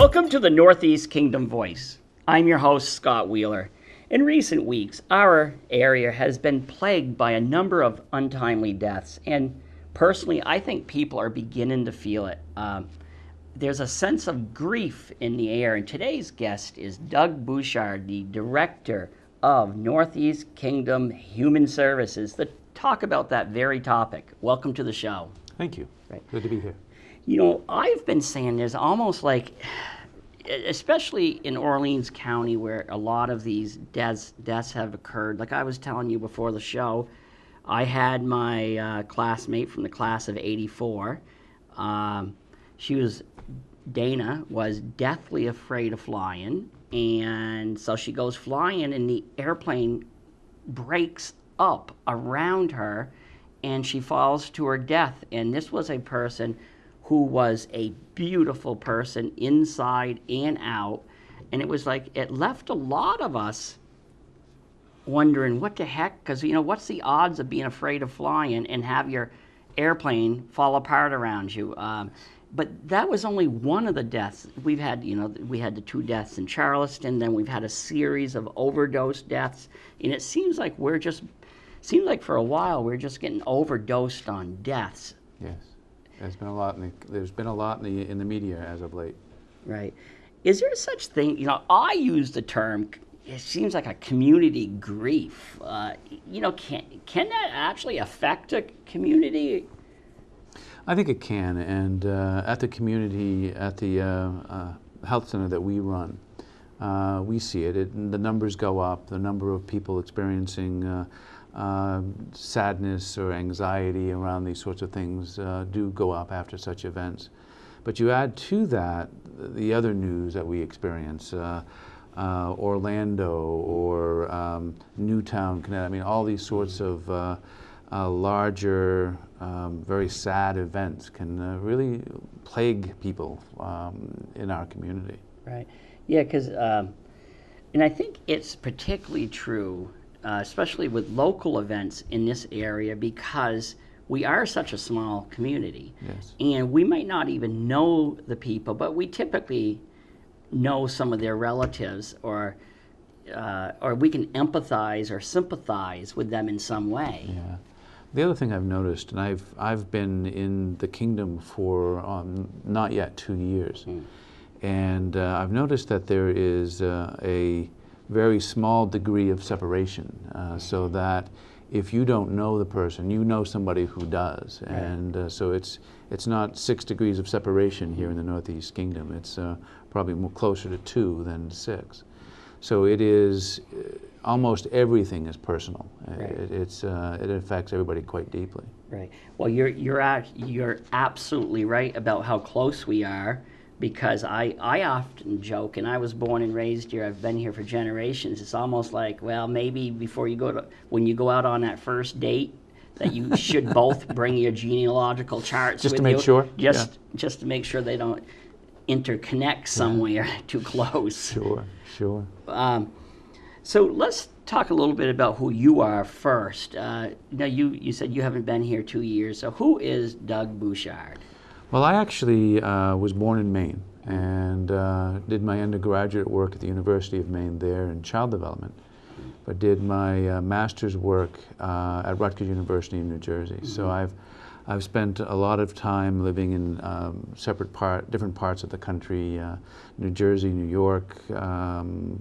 Welcome to the Northeast Kingdom Voice. I'm your host, Scott Wheeler. In recent weeks, our area has been plagued by a number of untimely deaths, and personally, I think people are beginning to feel it. There's a sense of grief in the air, and today's guest is Doug Bouchard, the director of Northeast Kingdom Human Services, to talk about that very topic. Welcome to the show. Thank you. Good to be here. You know, I've been saying there's almost like, especially in Orleans County where a lot of these deaths have occurred. Like I was telling you before the show, I had my classmate from the class of '84. Dana was deathly afraid of flying, and so she goes flying and the airplane breaks up around her and she falls to her death. And this was a person who was a beautiful person inside and out. And it was like, it left a lot of us wondering what the heck, because, you know, what's the odds of being afraid of flying and have your airplane fall apart around you? But that was only one of the deaths. We've had, you know, we had the 2 deaths in Charleston, then we've had a series of overdose deaths. And it seems like for a while we're just getting overdosed on deaths. Yes. There's been a lot in the media as of late. Right. Is there such thing, you know, I use the term, it seems like a community grief. You know, can that actually affect a community? I think it can, and at the health center that we run, we see it. The numbers go up, the number of people experiencing sadness or anxiety around these sorts of things do go up after such events. But you add to that the other news that we experience, Orlando or Newtown, Connecticut. I mean, all these sorts of larger, very sad events can really plague people in our community. Right. Yeah, because, and I think it's particularly true, especially with local events in this area, because we are such a small community. Yes. And we might not even know the people, but we typically know some of their relatives, or we can empathize or sympathize with them in some way. Yeah. The other thing I've noticed, and I've been in the kingdom for not yet 2 years, and I've noticed that there is a very small degree of separation, so that if you don't know the person, you know somebody who does, and so it's not 6 degrees of separation here in the Northeast Kingdom. It's probably more closer to 2 than 6. So it is almost everything is personal. Right. It affects everybody quite deeply. Right. Well, you're absolutely right about how close we are. Because I often joke, and I was born and raised here, I've been here for generations, it's almost like, well, maybe when you go out on that first date, that you should both bring your genealogical charts just with to make you. Sure? Just to make sure they don't interconnect somewhere too close. Sure. So let's talk a little bit about who you are first. Now, you said you haven't been here 2 years, so who is Doug Bouchard? Well, I actually was born in Maine and did my undergraduate work at the University of Maine there in child development, but did my master's work at Rutgers University in New Jersey. So I've spent a lot of time living in different parts of the country, New Jersey, New York,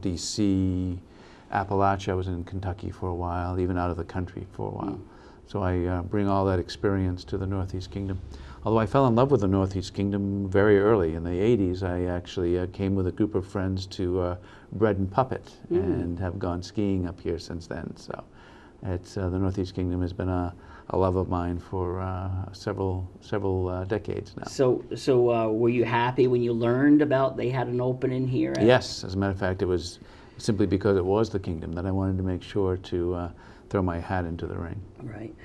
D.C., Appalachia. I was in Kentucky for a while, even out of the country for a while. So I bring all that experience to the Northeast Kingdom. Although I fell in love with the Northeast Kingdom very early. In the 80s, I actually came with a group of friends to Bread and Puppet and have gone skiing up here since then. So it's the Northeast Kingdom has been a love of mine for several decades now. So were you happy when you learned about they had an opening here? Yes. As a matter of fact, it was simply because it was the kingdom that I wanted to make sure to throw my hat into the ring. Right.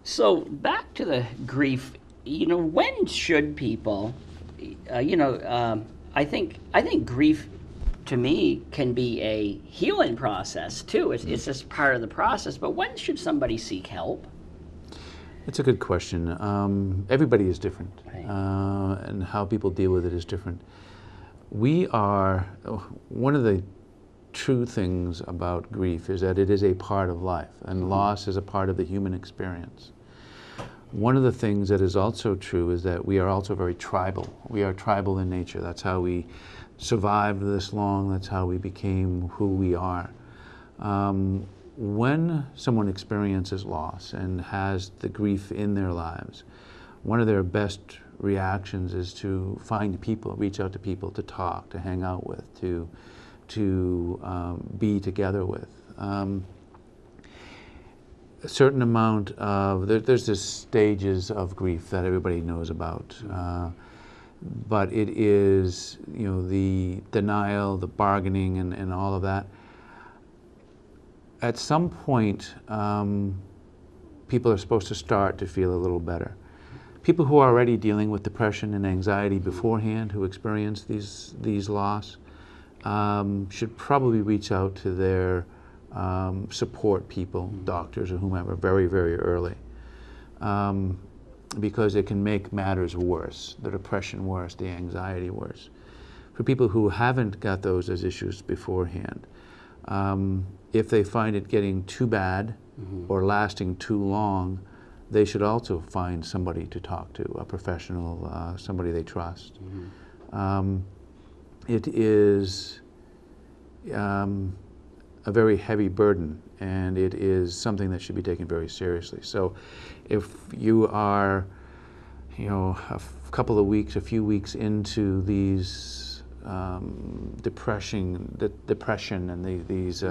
So back to the grief, you know, when should people, I think grief to me can be a healing process too. It's just part of the process, but when should somebody seek help? It's a good question. Everybody is different, Right. and how people deal with it is different. we are, one of the true things about grief is that it is a part of life, and loss is a part of the human experience. One of the things that is also true is that we are also very tribal. We are tribal in nature. That's how we survived this long. That's how we became who we are. When someone experiences loss and has the grief in their lives, one of their best reactions is to find people, reach out to people to talk, to hang out with, to be together with. A certain amount of, there's this stages of grief that everybody knows about, but it is, you know, the denial, the bargaining, and all of that. At some point, people are supposed to start to feel a little better. People who are already dealing with depression and anxiety beforehand, who experience these loss, should probably reach out to their support people, doctors or whomever, very, very early, because it can make matters worse, the depression worse, the anxiety worse. For people who haven't got those as issues beforehand, if they find it getting too bad or lasting too long, they should also find somebody to talk to, a professional, somebody they trust. It is a very heavy burden, and it is something that should be taken very seriously. So if you are, you know, a few weeks into these depression and these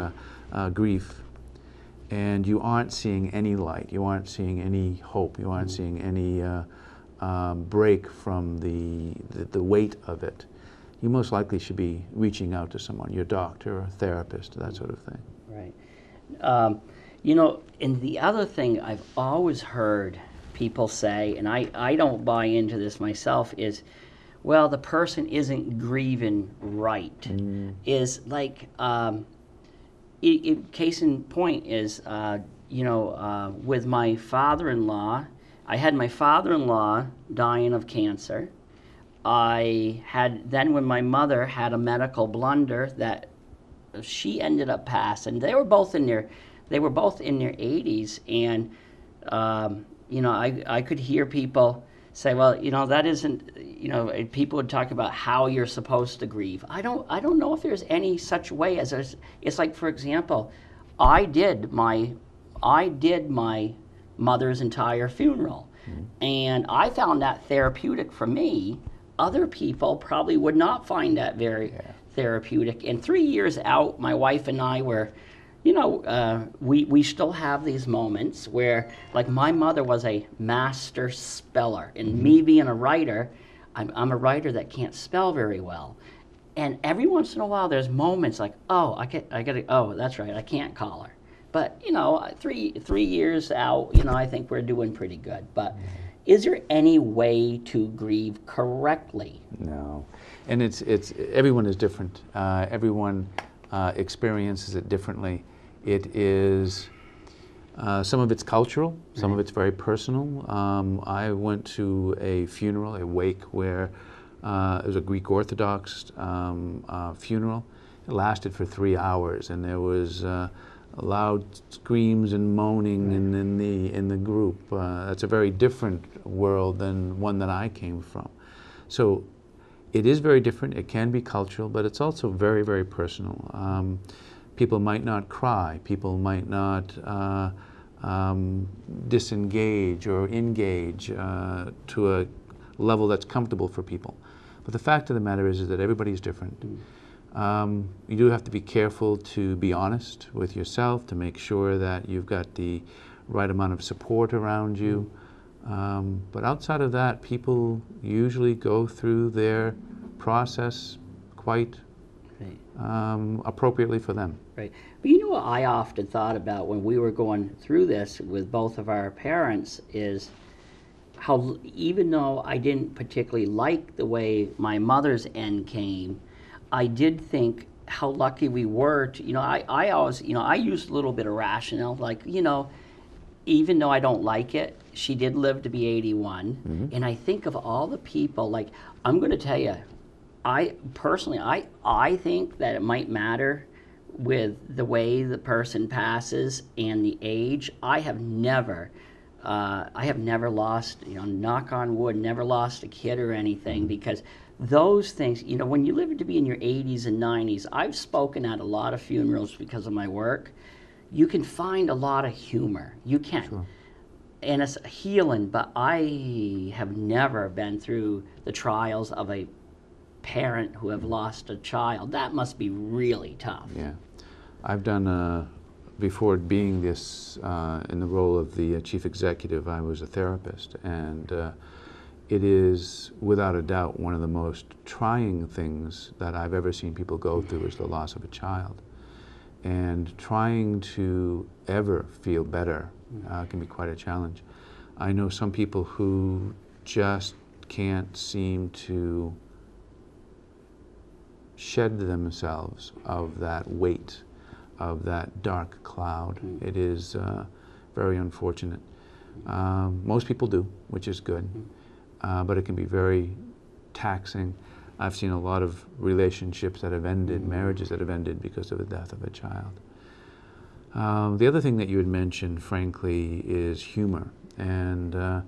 grief, and you aren't seeing any light, you aren't seeing any hope, you aren't seeing any break from the weight of it, you most likely should be reaching out to someone, your doctor, a therapist, that sort of thing. Right. You know, and the other thing I've always heard people say, and I don't buy into this myself, is, well, the person isn't grieving right. Is like, case in point is, you know, with my father-in-law, I had my father-in-law dying of cancer. I had, then when my mother had a medical blunder that she ended up passing, they were both in their 80s, and you know, I could hear people say, well, you know, that isn't, you know, people would talk about how you're supposed to grieve. I don't know if there's any such way as it's like, for example, I did my mother's entire funeral, and I found that therapeutic for me. Other people probably would not find that very therapeutic. And 3 years out, my wife and I were, you know, we still have these moments where, like, my mother was a master speller, and me being a writer, I'm a writer that can't spell very well. And every once in a while, there's moments like, oh, oh, that's right, I can't call her. But, you know, three years out, you know, I think we're doing pretty good. But is there any way to grieve correctly? No, and it's everyone is different. Everyone experiences it differently. It is some of it's cultural, some of it's very personal. I went to a funeral, a wake, where it was a Greek Orthodox funeral. It lasted for 3 hours, and there was loud screams and moaning in the group. That's a very different world than one that I came from. So it is very different. It can be cultural, but it's also very, very personal. People might not cry. People might not disengage or engage to a level that's comfortable for people. But the fact of the matter is that everybody's different. You do have to be careful to be honest with yourself, to make sure that you've got the right amount of support around you. But outside of that, people usually go through their process quite appropriately for them. Right. But you know what I often thought about when we were going through this with both of our parents is how, even though I didn't particularly like the way my mother's end came, I did think how lucky we were to, you know, I always, you know, I used a little bit of rationale, like, you know, even though I don't like it, she did live to be 81. And I think of all the people, like, I'm going to tell you, I personally, I think that it might matter with the way the person passes and the age. I have never lost, knock on wood, never lost a kid or anything, because those things, when you live to be in your 80s and 90s, I've spoken at a lot of funerals because of my work. You can find a lot of humor. You can. Sure. And it's healing, but I have never been through the trials of a parent who have lost a child. That must be really tough. Yeah. I've done, before being this, in the role of the chief executive, I was a therapist. And it is, without a doubt, one of the most trying things that I've ever seen people go through is the loss of a child. And trying to ever feel better can be quite a challenge. I know some people who just can't seem to shed themselves of that weight, of that dark cloud. It is very unfortunate. Most people do, which is good, but it can be very taxing. I've seen a lot of relationships that have ended, marriages that have ended because of the death of a child. The other thing that you had mentioned, frankly, is humor. And at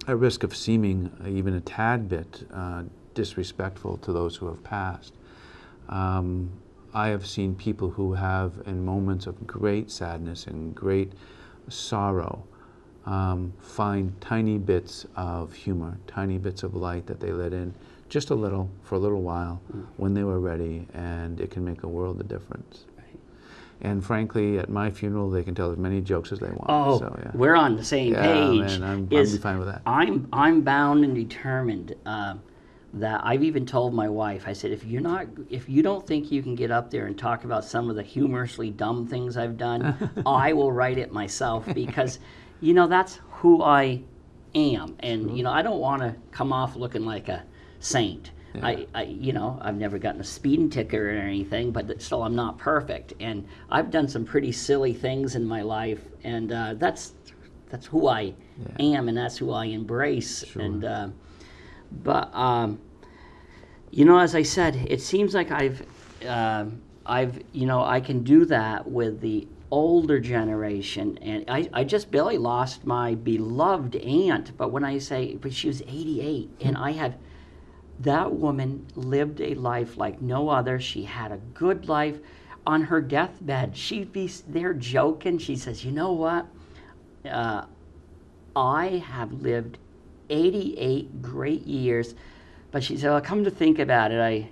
risk of seeming even a tad bit disrespectful to those who have passed, I have seen people who have, in moments of great sadness and great sorrow, find tiny bits of humor, tiny bits of light that they let in, just a little, for a little while, when they were ready, and it can make a world of difference. And frankly, at my funeral, they can tell as many jokes as they want. Oh, so, yeah. We're on the same page. Man, I'll be fine with that. I'm bound and determined that I've even told my wife. I said, if you don't think you can get up there and talk about some of the humorously dumb things I've done, I will write it myself, because that's who I am, and I don't want to come off looking like a saint. Yeah. I've never gotten a speeding ticket or anything, but still I'm not perfect, and I've done some pretty silly things in my life, and that's who I am, and that's who I embrace. Sure. And as I said, it seems like I can do that with the older generation, and I just barely lost my beloved aunt, but she was 88, and that woman lived a life like no other. She had a good life. On her deathbed, she'd be there joking. She says, you know what? I have lived 88 great years. But she said, well, come to think about it,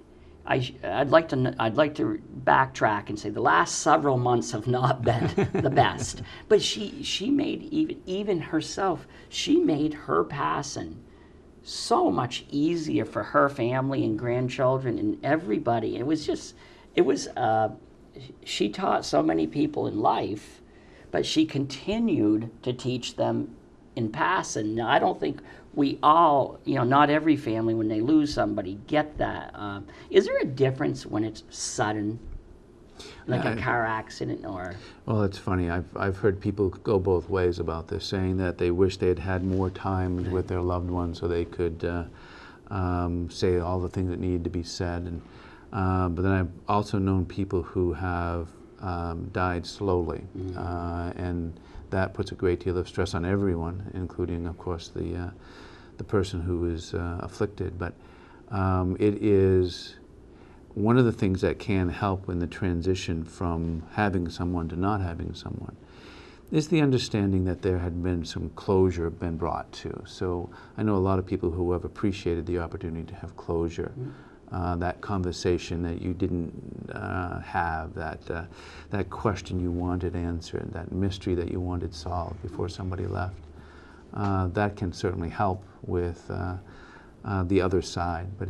I'd like to backtrack and say the last several months have not been the best. But she made, even herself, she made her passing so much easier for her family and grandchildren and everybody. She taught so many people in life, but she continued to teach them in passing. Now, I don't think we all, not every family, when they lose somebody, get that. Is there a difference when it's sudden, like a car accident or? Well, it's funny. I've heard people go both ways about this, saying that they wish they had had more time with their loved ones so they could say all the things that needed to be said. And but then I've also known people who have died slowly, and that puts a great deal of stress on everyone, including, of course, the person who is afflicted. But it is one of the things that can help in the transition from having someone to not having someone is the understanding that there had been some closure been brought to. So I know a lot of people who have appreciated the opportunity to have closure. That conversation that you didn't have, that question you wanted answered, that mystery that you wanted solved before somebody left. That can certainly help with the other side, but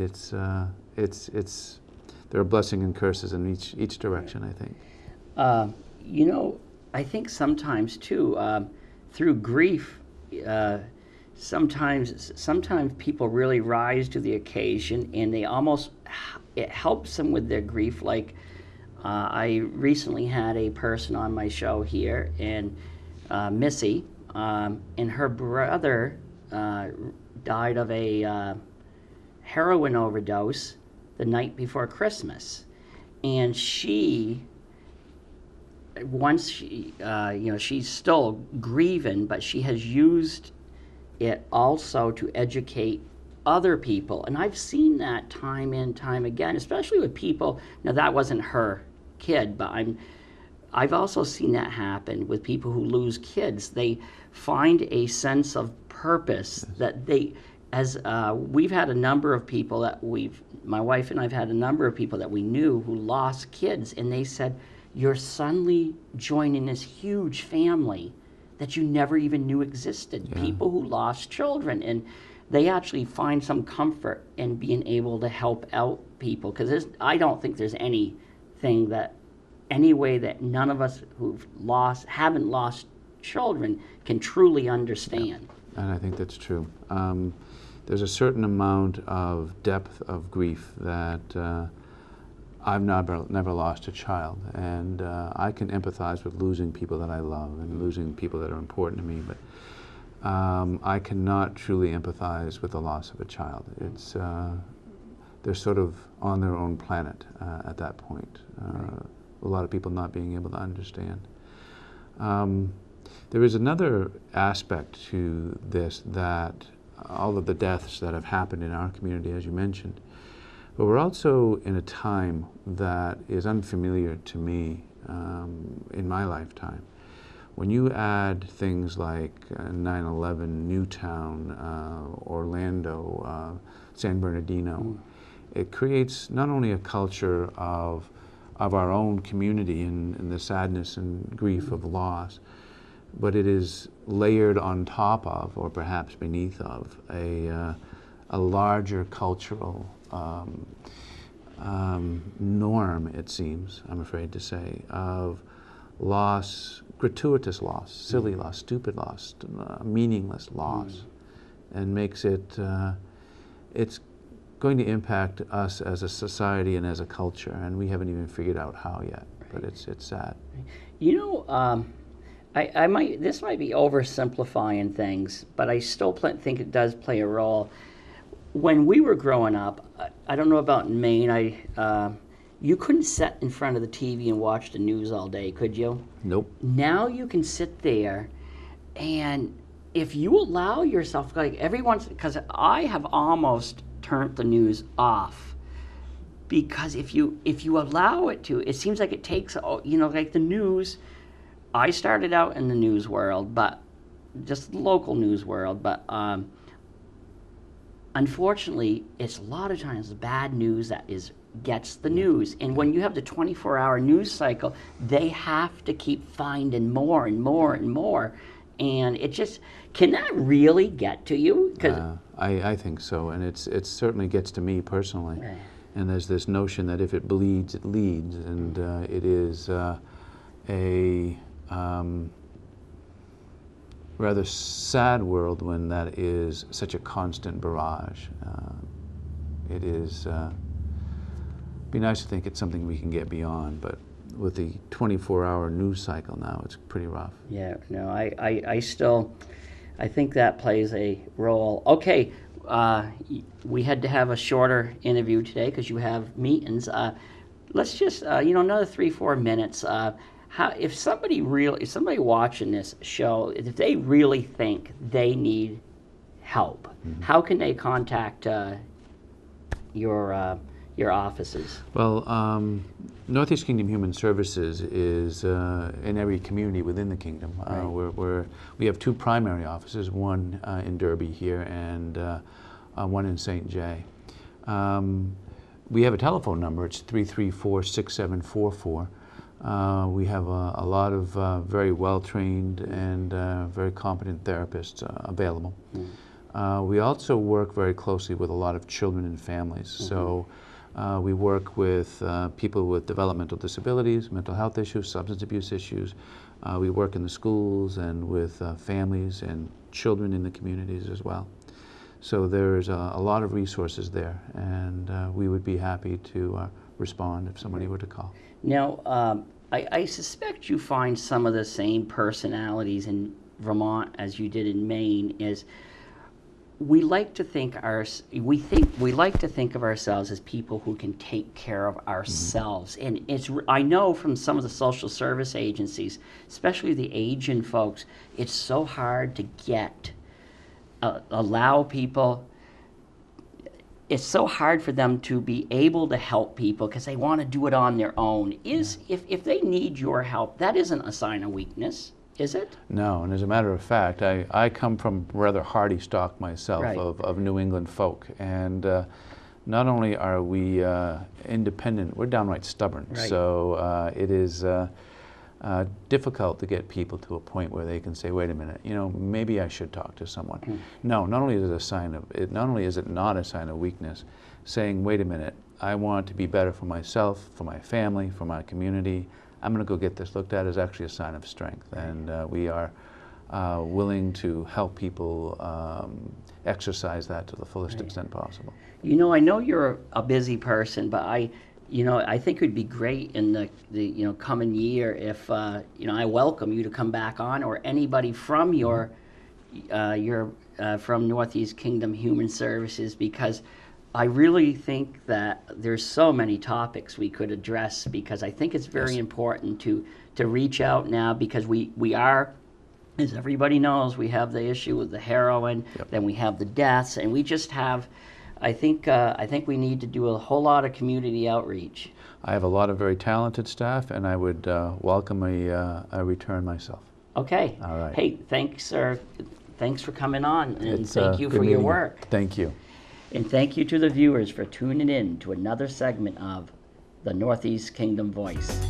there are blessings and curses in each direction, I think. I think sometimes too, through grief, sometimes people really rise to the occasion, and it helps them with their grief. Like I recently had a person on my show here, and Missy, and her brother died of a heroin overdose the night before Christmas. And she, once she, she's still grieving, but she has used it also to educate other people. And I've seen that time and time again, especially with people. Now, that wasn't her kid, but I've also seen that happen with people who lose kids. They find a sense of purpose that they, as we've had a number of people that my wife and I've had a number of people that we knew who lost kids, and they said, you're suddenly joining this huge family that you never even knew existed. Yeah. People who lost children, and they actually find some comfort in being able to help out people, because I don't think there's any way that none of us haven't lost children can truly understand. Yeah. And I think that's true. There's a certain amount of depth of grief that I've never lost a child, and I can empathize with losing people that I love and losing people that are important to me, but I cannot truly empathize with the loss of a child. It's they're sort of on their own planet at that point. Right. A lot of people not being able to understand. There is another aspect to this, that all of the deaths that have happened in our community, as you mentioned, but we're also in a time that is unfamiliar to me in my lifetime. When you add things like 9/11, Newtown, Orlando, San Bernardino, it creates not only a culture of our own community and the sadness and grief of loss, but it is layered on top of, or perhaps beneath of, a larger cultural norm, it seems, I'm afraid to say, of loss, gratuitous loss, silly loss, stupid loss, meaningless loss, and makes it, it's going to impact us as a society and as a culture, and we haven't even figured out how yet, but it's sad. You know, this might be oversimplifying things, but I still think it does play a role. When we were growing up, I don't know about in Maine, you couldn't sit in front of the TV and watch the news all day, could you? Nope. Now you can sit there, and if you allow yourself, like because I have almost turned the news off, because if you allow it to, it seems like it takes, like the news. I started out in the news world, but just the local news world, but unfortunately, it's a lot of times the bad news that gets the news. And when you have the 24-hour news cycle, they have to keep finding more and more and more. And it just, can that really get to you? I think so, and it certainly gets to me personally. Right. And there's this notion that if it bleeds, it leads, and it is a rather sad world when that is such a constant barrage. It is, be nice to think it's something we can get beyond, but with the 24-hour news cycle now, it's pretty rough. Yeah, no, I think that plays a role. Okay, we had to have a shorter interview today because you have meetings. Let's just, another 3-4 minutes. If somebody watching this show, if they really think they need help, how can they contact your offices? Well, Northeast Kingdom Human Services is in every community within the kingdom. Right. We have 2 primary offices, one in Derby here and one in St. Jay. We have a telephone number. It's 334-6744. We have a lot of very well-trained and very competent therapists available. We also work very closely with a lot of children and families. So we work with people with developmental disabilities, mental health issues, substance abuse issues. We work in the schools and with families and children in the communities as well. So there's a lot of resources there, and we would be happy to respond if somebody were to call. Now, I suspect you find some of the same personalities in Vermont as you did in Maine. we like to think of ourselves as people who can take care of ourselves, and I know from some of the social service agencies, especially the Asian folks, it's so hard to allow people. It's so hard for them to be able to help people because they want to do it on their own. If they need your help, that isn't a sign of weakness, is it? No, and as a matter of fact, I come from rather hardy stock myself, Right. of New England folk, and not only are we independent, we're downright stubborn. Right. So it is difficult to get people to a point where they can say, "Wait a minute, maybe I should talk to someone." No, not only is it not only is it not a sign of weakness, saying, "Wait a minute, I want to be better for myself, for my family, for my community. I'm going to go get this looked at," is actually a sign of strength, and we are willing to help people exercise that to the fullest extent possible. I know you're a busy person, but I think it would be great in the coming year if I welcome you to come back on, or anybody from from Northeast Kingdom Human Services, because I really think that there's so many topics we could address, because I think it's very important to reach out now, because we are, as everybody knows, we have the issue with the heroin, then we have the deaths, and we just have, I think we need to do a whole lot of community outreach. I have a lot of very talented staff, and I would welcome a return myself. Okay. All right. Hey, thanks, sir. Thanks for coming on, and thank you good for your meeting you. work. Thank you. And thank you to the viewers for tuning in to another segment of the Northeast Kingdom Voice.